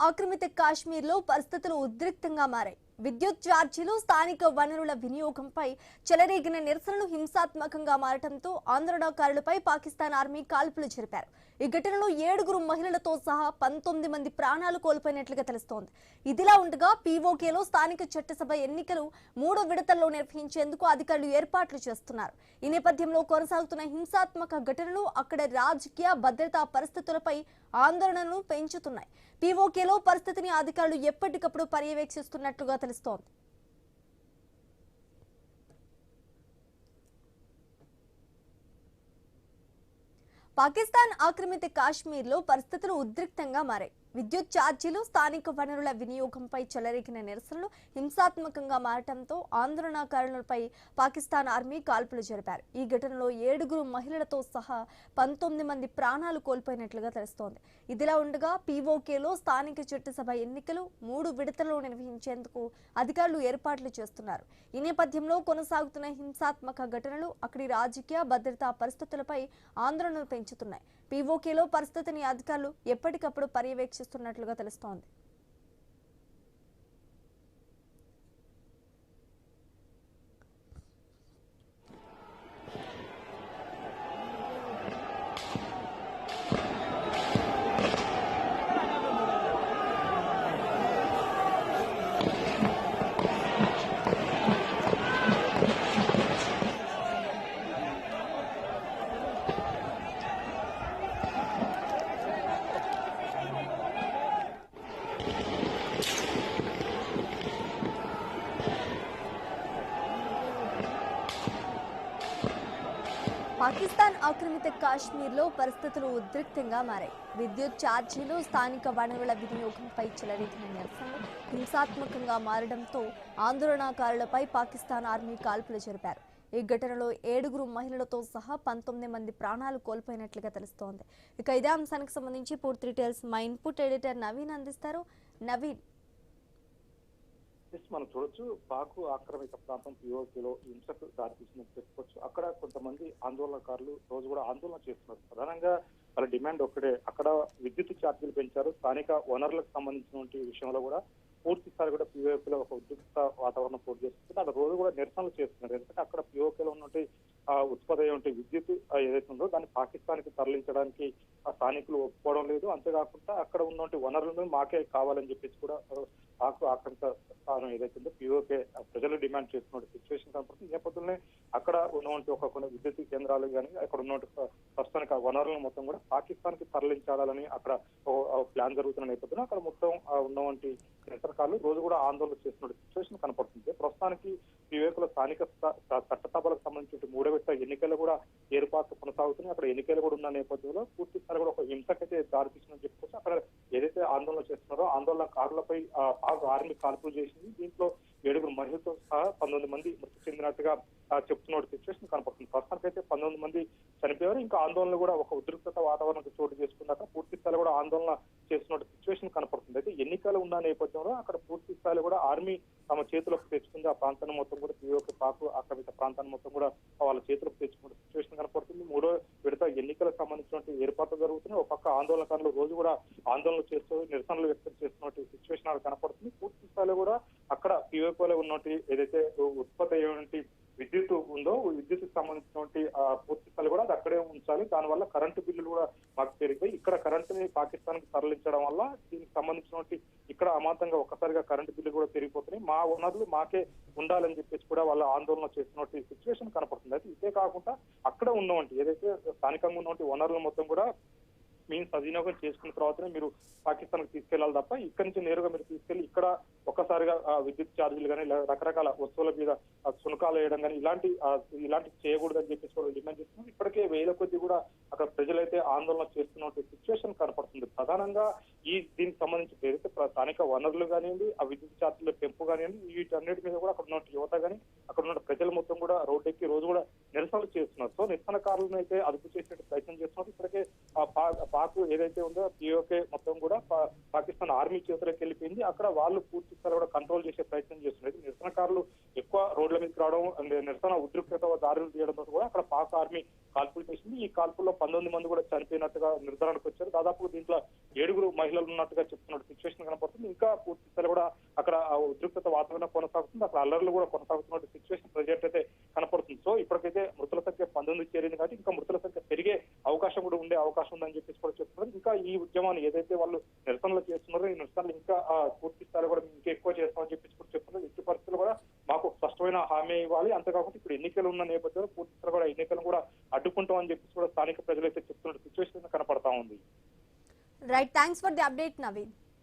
ఆక్రమిత కాశ్మీర్లో పరిస్థితులు ఉద్రిక్తంగా మారాయి. విద్యుత్ ఛార్జీలు, స్థానిక వనరుల వినియోగంపై చెలరేగిన నిరసనలు హింసాత్మకంగా మారడంతో ఆందోళనకారులపై పాకిస్తాన్ ఆర్మీ కాల్పులు జరిపారు. ఈ ఘటనలో 7 మహిళలతో సహా 19 మంది ప్రాణాలు కోల్పోయినట్లుగా తెలుస్తోంది. ఇదిలా ఉండగా పీఓకేలో స్థానిక చట్టసభ ఎన్నికలు 3 విడతల్లో నిర్వహించేందుకు అధికారులు ఏర్పాట్లు చేస్తున్నారు. ఈ నేపథ్యంలో కొనసాగుతున్న హింసాత్మక ఘటనలు అక్కడ రాజకీయ భద్రతా పరిస్థితులపై ఆందోళనను పెంచుతున్నాయి. పీఓకేలో పరిస్థితిని అధికారులు ఎప్పటికప్పుడు పర్యవేక్షిస్తున్నట్లుగా తెలుస్తోంది. పాకిస్తాన్ ఆక్రమిత కాశ్మీర్లో పరిస్థితులు ఉద్రిక్తంగా మారాయి. విద్యుత్ ఛార్జీలు, స్థానిక వనరుల వినియోగంపై చెలరేగిన నిరసనలు హింసాత్మకంగా మారడంతో ఆందోళనకారులపై పాకిస్తాన్ ఆర్మీ కాల్పులు జరిపారు. ఈ ఘటనలో 7 మహిళలతో సహా 19 మంది ప్రాణాలు కోల్పోయినట్లుగా తెలుస్తోంది. ఇదిలా ఉండగా పీఓకేలో స్థానిక చట్టసభ ఎన్నికలు 3 విడతల్లో నిర్వహించేందుకు అధికారులు ఏర్పాట్లు చేస్తున్నారు. ఈ నేపథ్యంలో కొనసాగుతున్న హింసాత్మక ఘటనలు అక్కడి రాజకీయ భద్రతా పరిస్థితులపై ఆందోళనలు పెంచుతున్నాయి. పీఓకేలో పరిస్థితిని అధికారులు ఎప్పటికప్పుడు పర్యవేక్షిస్తున్నట్లుగా తెలుస్తోంది. పాకిస్తాన్ ఆక్రమిత కాశ్మీర్లో పరిస్థితులు ఉద్రిక్తంగా మారాయి. విద్యుత్ ఛార్జీలు, స్థానిక వనరుల వినియోగంపై చెలరేగిన నిరసనలు హింసాత్మకంగా మారడంతో ఆందోళనకారులపై పాకిస్తాన్ ఆర్మీ కాల్పులు జరిపారు. ఈ ఘటనలో 7 మహిళలతో సహా 19 మంది ప్రాణాలు కోల్పోయినట్లుగా తెలుస్తోంది. ఇక ఇదే అంశానికి సంబంధించి పూర్తి డీటెయిల్స్ మా ఇన్పుట్ ఎడిటర్ నవీన్ అందిస్తారు. నవీన్, మనం చూడొచ్చు, పాక్ ఆక్రమిత ప్రాంతం పీఓకేలో హింసకు దారితీసిందని చెప్పుకోవచ్చు. అక్కడ కొంతమంది ఆందోళనకారులు రోజు కూడా ఆందోళన చేస్తున్నారు. ప్రధానంగా వాళ్ళ డిమాండ్ ఒక్కడే, అక్కడ విద్యుత్ ఛార్జీలు పెంచారు. స్థానిక వనరులకు సంబంధించినటువంటి విషయంలో కూడా పూర్తి స్థాయి కూడా పీఓకేలో ఒక ఉద్రిక్త వాతావరణం పోటీ చేస్తుంది. అక్కడ రోజు కూడా నిరసనలు చేస్తున్నారు. ఎందుకంటే అక్కడ పీఓకేలో ఉన్నటువంటి ఉత్పత్తి విద్యుత్ ఏదైతే ఉందో దాన్ని పాకిస్తాన్ కి తరలించడానికి స్థానికులు ఒప్పుకోవడం లేదు. అంతేకాకుండా అక్కడ ఉన్నటువంటి వనరులను మాకే కావాలని చెప్పేసి కూడా పాక్ ఆక్రమిత స్థానం ఏదైతే ఉందో పీఓకే ప్రజలు డిమాండ్ చేస్తున్న సిచ్యువేషన్ కనపడుతుంది. ఈ నేపథ్యంలో అక్కడ ఉన్నటువంటి కొన్ని విద్యుత్ కేంద్రాలు కానీ అక్కడ ఉన్నటువంటి ప్రస్తుతానికి ఆ వనరులను మొత్తం కూడా పాకిస్తాన్ కి తరలించాలని అక్కడ ప్లాన్ జరుగుతున్న నేపథ్యంలో అక్కడ మొత్తం ఉన్నటువంటి నిరసనకారులు రోజు కూడా ఆందోళన చేస్తున్న సిచ్యువేషన్ కనపడుతుంది. ప్రస్తుతానికి పీఓకేలో స్థానిక చట్టసభలకు సంబంధించిన 3వ విడత ఎన్నికలు కూడా ఏర్పాట్లు కొనసాగుతున్నాయి. అక్కడ ఎన్నికలు కూడా ఉన్న నేపథ్యంలో పూర్తి స్థాయి కూడా ఒక హింసకైతే దారితీసిందని చెప్పుకోవచ్చు. అక్కడ ఏదైతే ఆందోళన చేస్తున్నారో ఆందోళనకారులపై పాక్ ఆర్మీ కాల్పులు చేసింది. దీంట్లో 7 మహిళలతో సహా 19 మంది మృతి చెందినట్టుగా చెప్తున్న సిచ్యువేషన్ కనపడుతుంది. ప్రస్తుతానికి అయితే 19 మంది చనిపోయారు. ఇంకా ఆందోళనలు కూడా ఒక ఉద్రిక్తత వాతావరణం చోటు చేసుకున్నాక పూర్తి స్థాయిలో కూడా ఆందోళన చేస్తున్న సిచ్యువేషన్ కనపడుతుంది. అయితే ఎన్నికలు ఉన్న నేపథ్యంలో అక్కడ పూర్తి స్థాయిలో కూడా ఆర్మీ తమ చేతులకు తెచ్చుకుంది. ఆ ప్రాంతాన్ని మొత్తం కూడా పీఓకే పాక్ ఆక్రమిత ప్రాంతాన్ని మొత్తం కూడా వాళ్ళ చేతులకు తెచ్చుకున్న సిచ్యువేషన్ కనపడుతుంది. 3వ విడత ఎన్నికలకు సంబంధించిన ఏర్పాట్లు జరుగుతున్నాయి. ఒక పక్క ఆందోళనకారులు రోజు కూడా ఆందోళన చేస్తూ నిరసనలు వ్యక్తం చేస్తున్న సిచ్యువేషన్ కనపడుతుంది. పూర్తి స్థాయిలో కూడా అక్కడ పీఓకేలో ఉన్నటువంటి ఏదైతే ఉత్పత్తి అయ్యేటువంటి విద్యుత్ ఉందో విద్యుత్ సంబంధించినటువంటి పూర్తి స్థాయి కూడా అది అక్కడే ఉంచాలి. దానివల్ల కరెంటు బిల్లులు కూడా మాకు పెరిగిపోయి ఇక్కడ కరెంటుని పాకిస్తాన్ కి తరలించడం వల్ల దీనికి సంబంధించినటువంటి ఇక్కడ అమాంతంగా ఒక్కసారిగా కరెంటు బిల్లు కూడా పెరిగిపోతున్నాయి. మా వనరులు మాకే ఉండాలని చెప్పేసి కూడా వాళ్ళ ఆందోళన చేస్తున్నటువంటి సిచ్యువేషన్ కనపడుతుంది. అయితే ఇదే కాకుండా అక్కడ ఉన్నటువంటి ఏదైతే స్థానికంగా ఉన్నటువంటి వనరులు మొత్తం కూడా మేము సద్వినియోగం చేసుకున్న తర్వాతనే మీరు పాకిస్తాన్ కి తీసుకెళ్లాలి తప్ప ఇక్కడి నుంచి నేరుగా మీరు తీసుకెళ్లి ఇక్కడ ఒక్కసారిగా విద్యుత్ ఛార్జీలు కానీ రకరకాల వస్తువుల మీద సునకాలు వేయడం కానీ ఇలాంటి చేయకూడదని చెప్పేసి కూడా డిమాండ్ చేస్తున్నారు. ఇప్పటికే 1000 కొద్ది కూడా అక్కడ ప్రజలైతే ఆందోళన చేస్తున్న సిచ్యువేషన్ కనపడుతుంది. ప్రధానంగా దీనికి సంబంధించి ఏదైతే స్థానిక వనరులు కానివ్వండి, ఆ విద్యుత్ ఛార్జీల పెంపు కానివ్వండి, వీటన్నిటి మీద కూడా అక్కడ ఉన్న యువత కానీ అక్కడ ఉన్న ప్రజలు మొత్తం కూడా రోడ్డెక్కి రోజు కూడా నిరసనలు చేస్తున్నారు. సో నిరసనకారులను అయితే అదుపు చేసే ప్రయత్నం చేస్తున్నారు. ఇప్పటికే పాక్ ఏదైతే ఉందో పీఓకే మొత్తం కూడా పాకిస్తాన్ ఆర్మీ చేతులకు వెళ్ళిపోయింది. అక్కడ వాళ్ళు పూర్తి స్థాయిలో కూడా కంట్రోల్ చేసే ప్రయత్నం చేస్తున్నారు. నిరసనకారులు ఎక్కువ రోడ్ల మీదకి రావడం, నిరసన ఉద్రిక్తత దారులు తీయడంతో కూడా అక్కడ పాక్ ఆర్మీ కాల్పులు చేసింది. ఈ కాల్పుల్లో 19 మంది కూడా చనిపోయినట్టుగా నిర్ధారణకు వచ్చారు. దాదాపు దీంట్లో 7 మహిళలు ఉన్నట్టుగా ఉన్నట్టుగా చెప్తున్న సిచ్యువేషన్ కనపడుతుంది. ఇంకా పూర్తి స్థాయిలో కూడా అక్కడ ఉద్రిక్తత వాతావరణం కొనసాగుతుంది, అక్కడ అల్లర్లు కూడా కొనసాగుతున్న సిచ్యువేషన్ ప్రజెంట్ అయితే కనపడుతుంది. సో ఇప్పటికైతే మృతుల సంఖ్య 19 చేరింది కాబట్టి ఇంకా మృతుల సంఖ్య పెరిగే అవకాశం కూడా ఉండే అవకాశం ఉందని చెప్పేసి కూడా చెప్తున్నారు. ఇంకా ఈ ఉద్యమాన్ని ఏదైతే వాళ్ళు నిరసనలు చేస్తున్నారో ఈ నిరసనలు ఇంకా పూర్తి స్థాయిలో కూడా ఇంకా ఎక్కువ చేస్తామని చెప్పేసి కూడా చెప్తున్నారు. ఎట్టి పరిస్థితులు కూడా మాకు స్పష్టమైన హామీ ఇవ్వాలి, అంతేకాకుండా ఇప్పుడు ఎన్నికలు ఉన్న నేపథ్యంలో పూర్తి స్థాయిలో కూడా ఎన్నికలను కూడా అడ్డుకుంటామని చెప్పేసి కూడా స్థానిక ప్రజలు అయితే చెప్తున్న సిచ్యువేషన్ కనపడతా ఉంది. Right, thanks for the update Naveen.